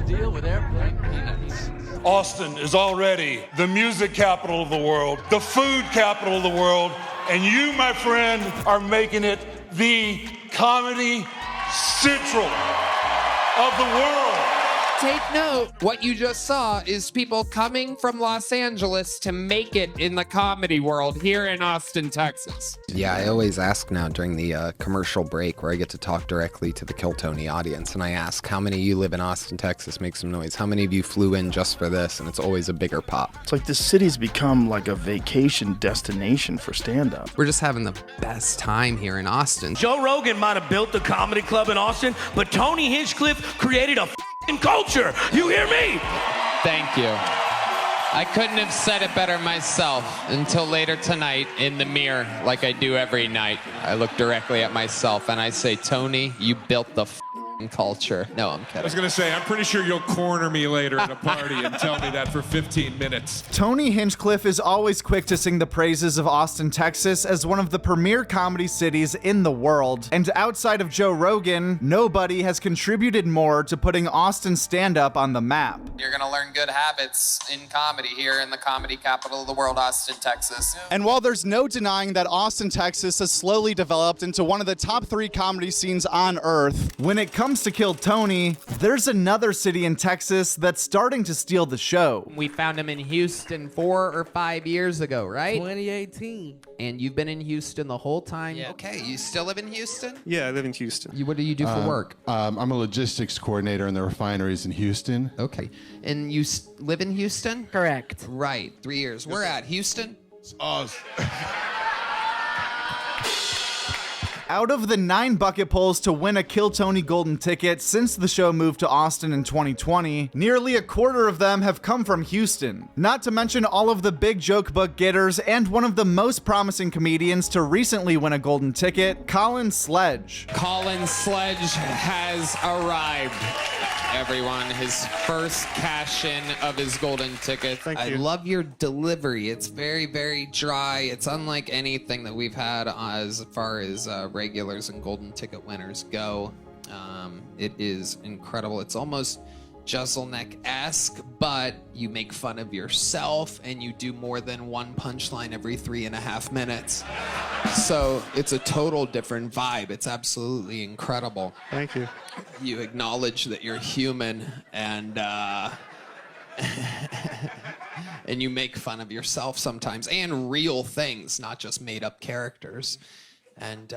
deal with airplane peanuts. Austin is already the music capital of the world, the food capital of the world, and you, my friend, are making it the comedy central of the world. Take note, what you just saw is people coming from Los Angeles to make it in the comedy world here in Austin, Texas. Yeah, I always ask now during the commercial break where I get to talk directly to the Kill Tony audience, and I ask, how many of you live in Austin, Texas? Make some noise. How many of you flew in just for this? And it's always a bigger pop. It's like the city's become like a vacation destination for stand-up. We're just having the best time here in Austin. Joe Rogan might have built the comedy club in Austin, but Tony Hinchcliffe created a f***ing culture. You hear me? Thank you. I couldn't have said it better myself until later tonight in the mirror, like I do every night. I look directly at myself and I say, Tony, you built the culture. No, I'm kidding. I was going to say, I'm pretty sure you'll corner me later at a party and tell me that for 15 minutes. Tony Hinchcliffe is always quick to sing the praises of Austin, Texas as one of the premier comedy cities in the world. And outside of Joe Rogan, nobody has contributed more to putting Austin stand-up on the map. You're gonna learn good habits in comedy here in the comedy capital of the world, Austin, Texas. And while there's no denying that Austin, Texas has slowly developed into one of the top 3 comedy scenes on earth, when it comes to Kill Tony, there's another city in Texas that's starting to steal the show. We found him in Houston 4 or 5 years ago, right? 2018. And you've been in Houston the whole time? Yeah. Okay, you still live in Houston? Yeah, I live in Houston. What do you do for work? I'm a logistics coordinator in the refineries in Houston. Okay. And you live in Houston? Correct. Right, 3 years. Where at? Houston? Out of the 9 bucket pulls to win a Kill Tony golden ticket since the show moved to Austin in 2020, nearly a quarter of them have come from Houston. Not to mention all of the big joke book getters and one of the most promising comedians to recently win a golden ticket, Colin Sledge. Colin Sledge has arrived. Everyone, his first cash-in of his golden ticket. Thank you. I love your delivery. It's very, very dry. It's unlike anything that we've had as far as regulars and golden ticket winners go. It is incredible. It's almost Jeselnik-esque, but you make fun of yourself and you do more than one punchline every 3.5 minutes. So it's a total different vibe. It's absolutely incredible. Thank you. You acknowledge that you're human and and you make fun of yourself sometimes and real things, not just made up characters. And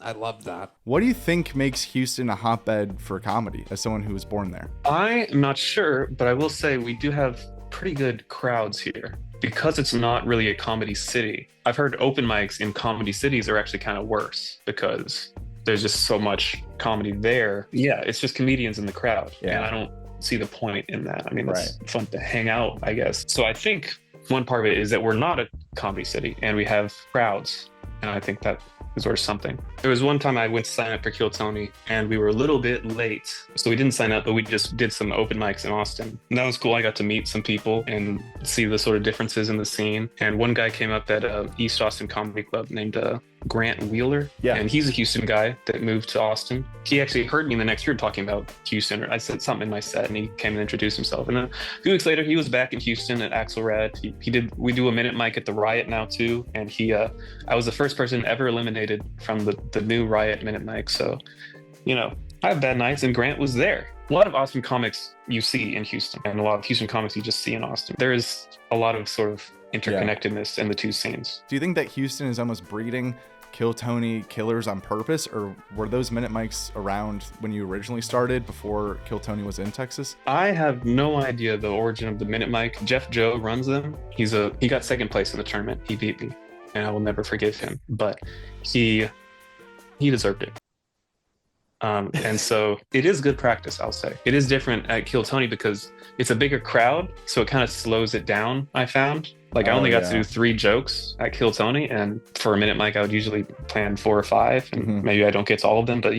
I love that. What do you think makes Houston a hotbed for comedy as someone who was born there? I am not sure, but I will say we do have pretty good crowds here because it's not really a comedy city. I've heard open mics in comedy cities are actually kind of worse because there's just so much comedy there. Yeah, it's just comedians in the crowd. Yeah. And I don't see the point in that. I mean, it's fun to hang out, I guess. So I think one part of it is that we're not a comedy city and we have crowds. And I think that is worth something. There was one time I went to sign up for Kill Tony and we were a little bit late. So we didn't sign up, but we just did some open mics in Austin. And that was cool. I got to meet some people and see the sort of differences in the scene. And one guy came up at East Austin Comedy Club named Grant Wheeler. Yeah. And he's a Houston guy that moved to Austin. He actually heard me in the next room talking about Houston. I said something in my set and he came and introduced himself. And then a few weeks later, he was back in Houston at Axelrad. We do a minute mic at the Riot now too. And I was the first person ever eliminated from the new Riot minute mic. So, I have bad nights and Grant was there. A lot of Austin comics you see in Houston and a lot of Houston comics you just see in Austin. There is a lot of sort of interconnectedness in the two scenes. Do you think that Houston is almost breeding Kill Tony killers on purpose, or were those minute mics around when you originally started before Kill Tony was in Texas? I have no idea the origin of the minute mic. Jeff Joe runs them. He got second place in the tournament. He beat me and I will never forgive him, but he deserved it. And so it is good practice, I'll say. It is different at Kill Tony because it's a bigger crowd, so it kind of slows it down, I found. Like I only got to do 3 jokes at Kill Tony, and for a minute mic, I would usually plan 4 or 5, and maybe I don't get to all of them, but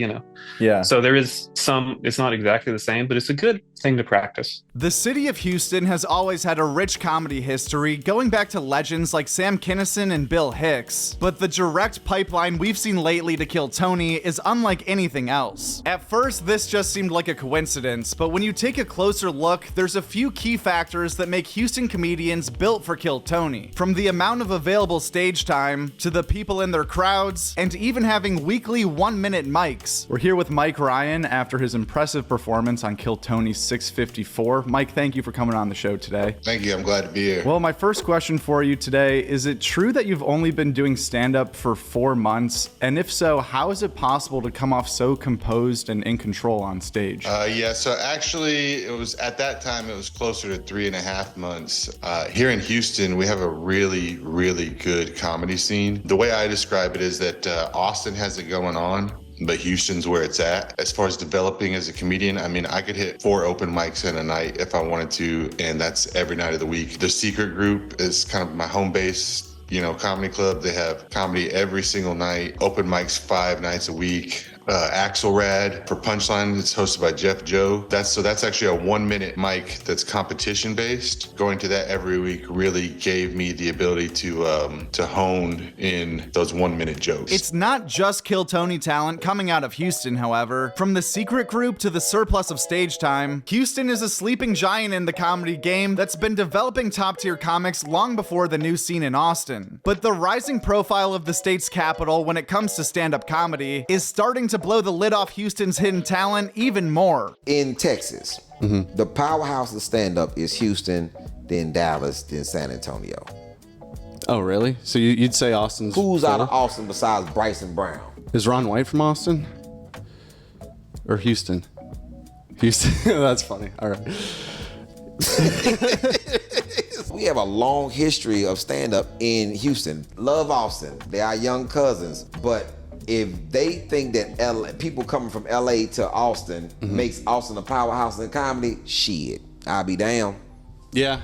Yeah. So there is some. It's not exactly the same, but it's a good thing to practice. The city of Houston has always had a rich comedy history, going back to legends like Sam Kinison and Bill Hicks. But the direct pipeline we've seen lately to Kill Tony is unlike anything else. At first, this just seemed like a coincidence, but when you take a closer look, there's a few key factors that make Houston comedians built for Kill Tony. From the amount of available stage time, to the people in their crowds, and even having weekly 1-minute mics. We're here with Mike Ryan after his impressive performance on Kill Tony 654. Mike, thank you for coming on the show today. Thank you. I'm glad to be here. Well, my first question for you today, is it true that you've only been doing stand-up for 4 months? And if so, how is it possible to come off so composed and in control on stage? So actually, it was at that time, it was closer to 3.5 months. Here in Houston, we have a really, really good comedy scene. The way I describe it is that Austin has it going on, but Houston's where it's at. As far as developing as a comedian, I mean, I could hit 4 open mics in a night if I wanted to, and that's every night of the week. The Secret Group is kind of my home base, comedy club. They have comedy every single night, open mics 5 nights a week. Axelrad for Punchline, it's hosted by Jeff Joe. That's actually a 1-minute mic that's competition based. Going to that every week really gave me the ability to hone in those 1-minute jokes. It's not just Kill Tony talent coming out of Houston, however. From the Secret Group to the surplus of stage time, Houston is a sleeping giant in the comedy game that's been developing top-tier comics long before the new scene in Austin. But the rising profile of the state's capital when it comes to stand-up comedy is starting to blow the lid off Houston's hidden talent even more. In Texas, the powerhouse of stand-up is Houston, then Dallas, then San Antonio. Oh, really? So you'd say Austin's... Who's out of Austin besides Bryson Brown? Is Ron White from Austin? Or Houston? Houston. That's funny. All right. We have a long history of stand-up in Houston. Love Austin. They are young cousins, but if they think that people coming from LA to Austin makes Austin a powerhouse in comedy, shit, I'll be down. Yeah.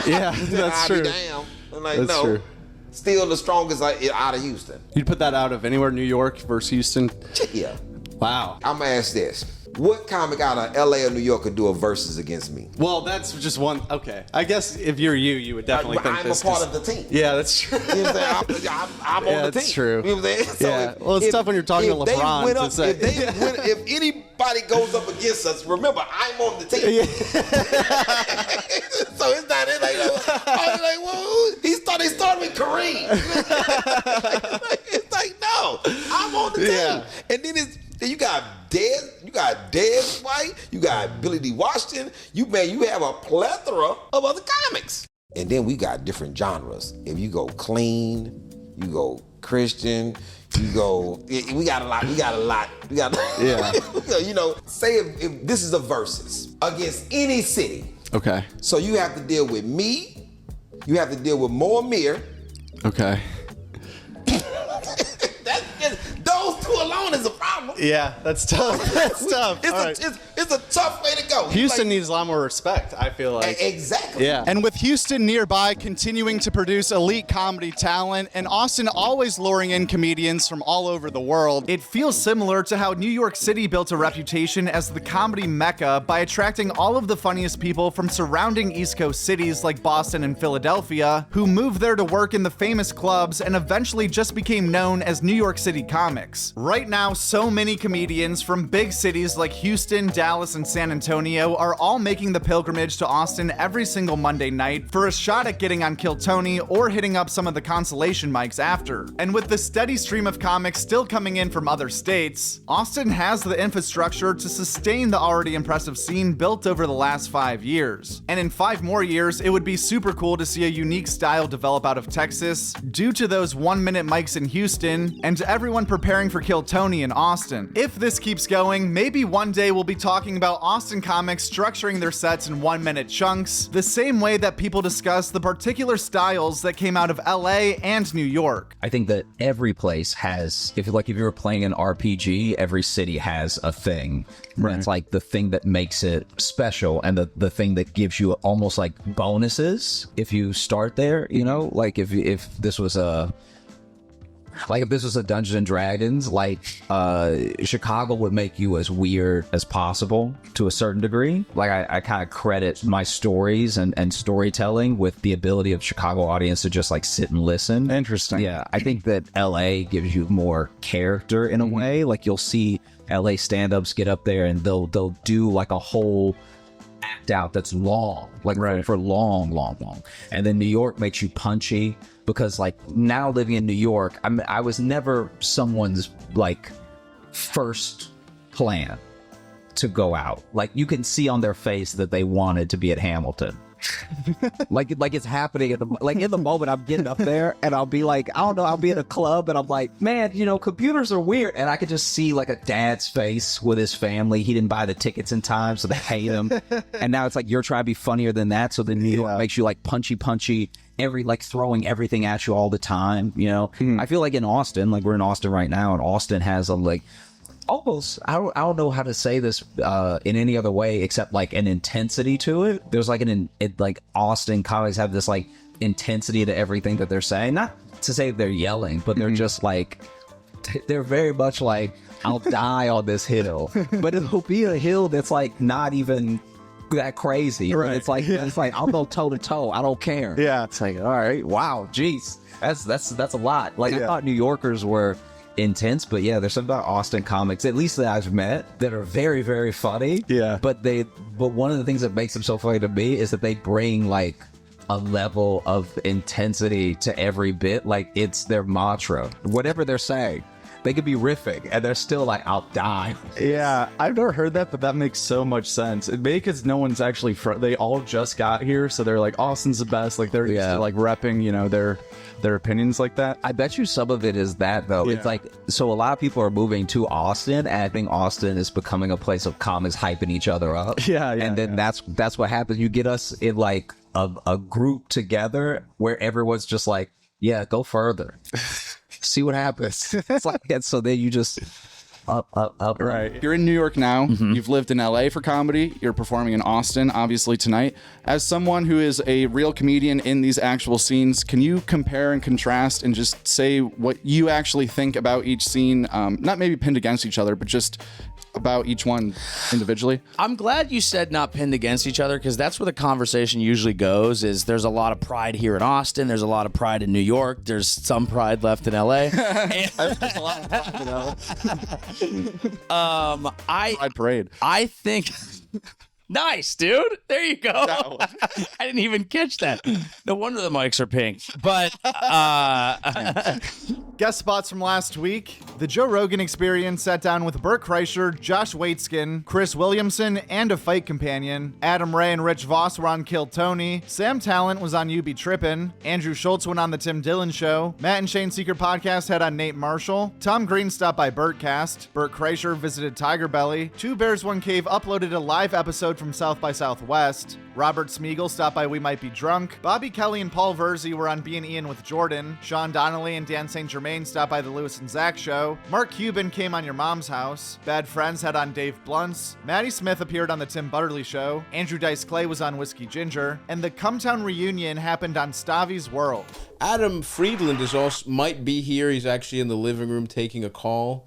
Yeah, that's true. I'll be down. I'm like, that's true. Still the strongest out of Houston. You'd put that out of anywhere, New York versus Houston? Yeah. Wow. I'm gonna ask this. What comic out of LA or New York could do a versus against me? Well, that's just one. Okay. I guess if you're you would definitely think I'm this. I'm a part of the team. Yeah, that's true. You know what I'm saying? I'm on the team. That's true. You know what I'm saying? So yeah. Well, it's tough when you're talking to LeBron to say. If anybody goes up against us, remember, I'm on the team. Yeah. So it's not like, well, they started with Kareem. It's like, no, I'm on the team. Yeah. And then you got Dez White, you got Billy D. Washington, you have a plethora of other comics. And then we got different genres. If you go clean, you go Christian, we got a lot. Yeah. Say if this is a versus against any city. Okay. So you have to deal with me, you have to deal with Mo Amir. Okay. Those two alone is a problem. Yeah, that's tough. That's tough. It's a tough way to go. Houston needs a lot more respect, I feel like. Exactly. Yeah. And with Houston nearby continuing to produce elite comedy talent and Austin always luring in comedians from all over the world, it feels similar to how New York City built a reputation as the comedy mecca by attracting all of the funniest people from surrounding East Coast cities like Boston and Philadelphia, who moved there to work in the famous clubs and eventually just became known as New York City comics. Right now, so many comedians from big cities like Houston, Dallas, and San Antonio are all making the pilgrimage to Austin every single Monday night for a shot at getting on Kill Tony or hitting up some of the consolation mics after. And with the steady stream of comics still coming in from other states, Austin has the infrastructure to sustain the already impressive scene built over the last 5 years. And in 5 more years, it would be super cool to see a unique style develop out of Texas due to those 1-minute mics in Houston and everyone preparing for Kill Tony in Austin. Austin. If this keeps going, maybe one day we'll be talking about Austin comics structuring their sets in 1-minute chunks, the same way that people discuss the particular styles that came out of LA and New York. I think that every place has, if you were playing an RPG, every city has a thing. Right. It's like the thing that makes it special and the thing that gives you almost like bonuses if you start there, you know, like if this was a Dungeons and Dragons, like Chicago would make you as weird as possible to a certain degree. Like I kind of credit my stories and storytelling with the ability of Chicago audience to just like sit and listen. Interesting. Yeah, I think that LA gives you more character in a way. Like you'll see LA stand-ups get up there and they'll do like a whole act out that's long, like for long. And then New York makes you punchy. Because like now living in New York, I was never someone's like first plan to go out. Like you can see on their face that they wanted to be at Hamilton. like it's happening in the moment I'm getting up there and I'll be like, I don't know, I'll be at a club and I'm like, man, you know, computers are weird. And I could just see like a dad's face with his family. He didn't buy the tickets in time, so they hate him. And now it's like you're trying to be funnier than that. So then New York makes you like punchy. Throwing everything at you all the time, you know. I feel like in Austin, like we're in Austin right now, and Austin has a like almost I don't know how to say this in any other way except like an intensity to it. There's like like Austin comics have this like intensity to everything that they're saying. Not to say they're yelling, but they're just like they're very much like I'll die on this hill, but it'll be a hill that's like not even that crazy, right? It's like I'll go toe to toe. I don't care. Yeah, it's like all right, wow, geez, that's a lot. Like I thought New Yorkers were intense, but yeah, there's something about Austin comics, at least that I've met, that are very, very funny. Yeah, but one of the things that makes them so funny to me is that they bring like a level of intensity to every bit. Like it's their mantra, whatever they're saying. They could be riffing, and they're still like, I'll die. Yeah, I've never heard that, but that makes so much sense. It may because no one's actually they all just got here, so they're like, Austin's the best. Like they're just like repping, you know, their opinions like that. I bet you some of it is that though. It's like, so a lot of people are moving to Austin, and I think Austin is becoming a place of comics hyping each other up. And then that's what happens. You get us in like a group together where everyone's just like, yeah, go further. See what happens. It's like, and so then you just up. Right. You're in New York now. You've lived in LA for comedy. You're performing in Austin, obviously, tonight. As someone who is a real comedian in these actual scenes, can you compare and contrast and just say what you actually think about each scene? Not maybe pinned against each other, but just about each one individually? I'm glad you said not pinned against each other, because that's where the conversation usually goes. Is there's a lot of pride here in Austin, there's a lot of pride in New York, there's some pride left in LA. There's a lot of pride in LA. Pride parade. I think nice, dude. There you go. I didn't even catch that. No wonder the mics are pink. But guest spots from last week. The Joe Rogan Experience sat down with Burt Kreischer, Josh Waitskin, Chris Williamson, and a fight companion. Adam Ray and Rich Voss were on Kill Tony. Sam Talent was on You Be Trippin'. Andrew Schultz went on The Tim Dillon Show. Matt and Shane's Secret Podcast had on Nate Marshall. Tom Green stopped by Burtcast. Burt Kreischer visited Tiger Belly. Two Bears One Cave uploaded a live episode from South by Southwest. Robert Smeagol stopped by We Might Be Drunk. Bobby Kelly and Paul Verzi were on Being Ian with Jordan. Sean Donnelly and Dan St. Germain stopped by The Lewis and Zach Show. Mark Cuban came on Your Mom's House. Bad Friends had on Dave Blunts. Maddie Smith appeared on The Tim Butterly Show. Andrew Dice Clay was on Whiskey Ginger. And the Cumtown reunion happened on Stavi's World. Adam Friedland might be here. He's actually in the living room taking a call.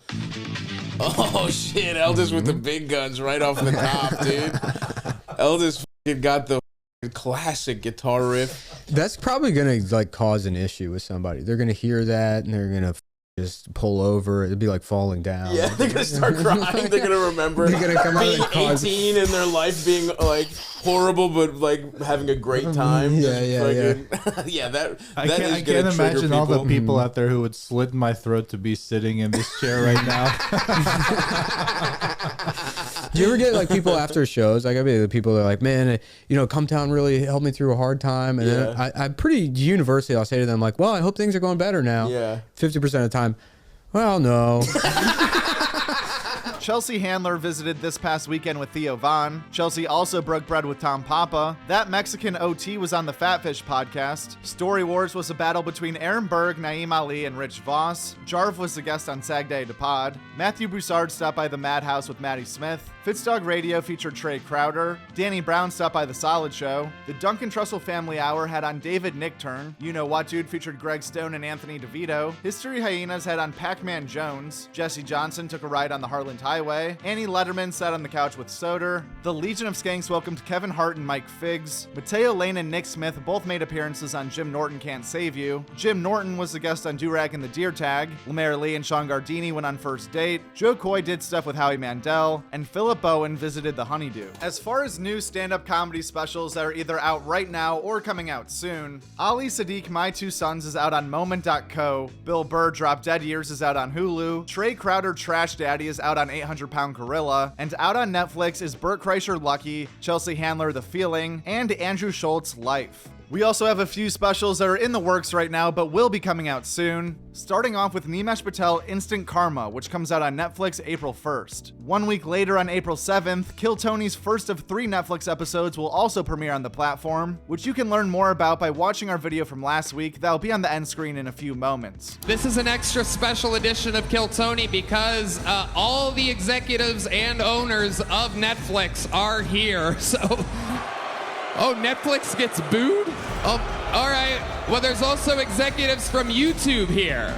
Oh shit, Eldest with the big guns right off the top, dude. Eldest got the classic guitar riff. That's probably gonna like cause an issue with somebody. They're gonna hear that and they're gonna just pull over. It'd be like falling down. Yeah, they're gonna start crying. They're gonna remember they're gonna come being out and 18 and their life being like horrible, but like having a great time. Yeah. I can't imagine all the people out there who would slit my throat to be sitting in this chair right now. Do you ever get like people after shows? Like I mean, the people that are like, man, Cumtown really helped me through a hard time, and then I'm pretty universally. I'll say to them like, well, I hope things are going better now. Yeah, 50% of the time. Well, no. Chelsea Handler visited this past weekend with Theo Von. Chelsea also broke bread with Tom Papa. That Mexican OT was on the Fatfish podcast. Story Wars was a battle between Aaron Berg, Naeem Ali, and Rich Voss. Jarv was the guest on Sagday to Pod. Matthew Broussard stopped by the Madhouse with Maddie Smith. Fitzdog Radio featured Trey Crowder. Danny Brown stopped by The Solid Show. The Duncan Trussell Family Hour had on David Nickturn. You Know What Dude featured Greg Stone and Anthony DeVito. History Hyenas had on Pac-Man Jones. Jesse Johnson took a ride on the Harland Highway. Annie Letterman sat on the couch with Soder. The Legion of Skanks welcomed Kevin Hart and Mike Figs. Mateo Lane and Nick Smith both made appearances on Jim Norton Can't Save You. Jim Norton was the guest on Durag and the Deer Tag. Lemaire Lee and Sean Gardini went on First Date. Joe Coy did stuff with Howie Mandel. And Philip Bowen visited the Honeydew. As far as new stand-up comedy specials that are either out right now or coming out soon, Ali Sadiq, My Two Sons is out on Moment.co. Bill Burr, Drop Dead Years is out on Hulu. Trey Crowder, Trash Daddy is out on 800 Pound Gorilla. And out on Netflix is Burt Kreischer, Lucky, Chelsea Handler, The Feeling, and Andrew Schultz, Life. We also have a few specials that are in the works right now, but will be coming out soon. Starting off with Nimesh Patel, Instant Karma, which comes out on Netflix April 1st. 1 week later on April 7th, Kill Tony's first of 3 Netflix episodes will also premiere on the platform, which you can learn more about by watching our video from last week that'll be on the end screen in a few moments. This is an extra special edition of Kill Tony because all the executives and owners of Netflix are here, so... Oh, Netflix gets booed? Oh, all right. Well, there's also executives from YouTube here.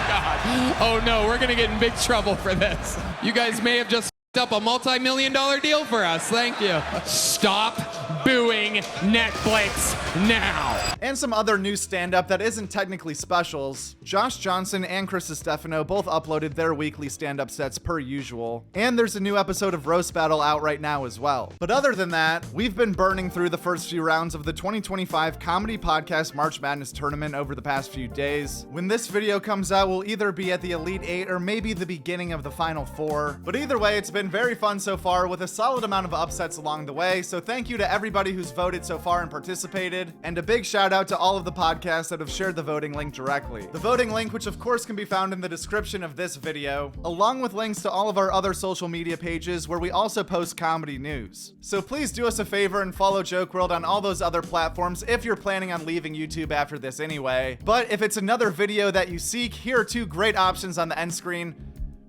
God. Oh, no, we're going to get in big trouble for this. You guys may have just up a multi-million-dollar deal for us. Thank you. Stop booing Netflix now. And some other new stand-up that isn't technically specials. Josh Johnson and Chris Stefano both uploaded their weekly stand-up sets per usual. And there's a new episode of Roast Battle out right now as well. But other than that, we've been burning through the first few rounds of the 2025 Comedy Podcast March Madness Tournament over the past few days. When this video comes out, we'll either be at the Elite 8 or maybe the beginning of the Final 4. But either way, it's been very fun so far with a solid amount of upsets along the way, so thank you to everybody who's voted so far and participated, and a big shout out to all of the podcasts that have shared the voting link directly. The voting link, which of course can be found in the description of this video, along with links to all of our other social media pages where we also post comedy news. So please do us a favor and follow Joke World on all those other platforms if you're planning on leaving YouTube after this anyway. But if it's another video that you seek, here are 2 great options on the end screen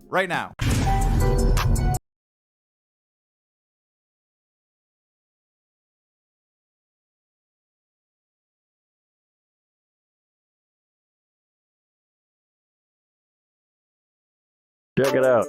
right now. Check it out.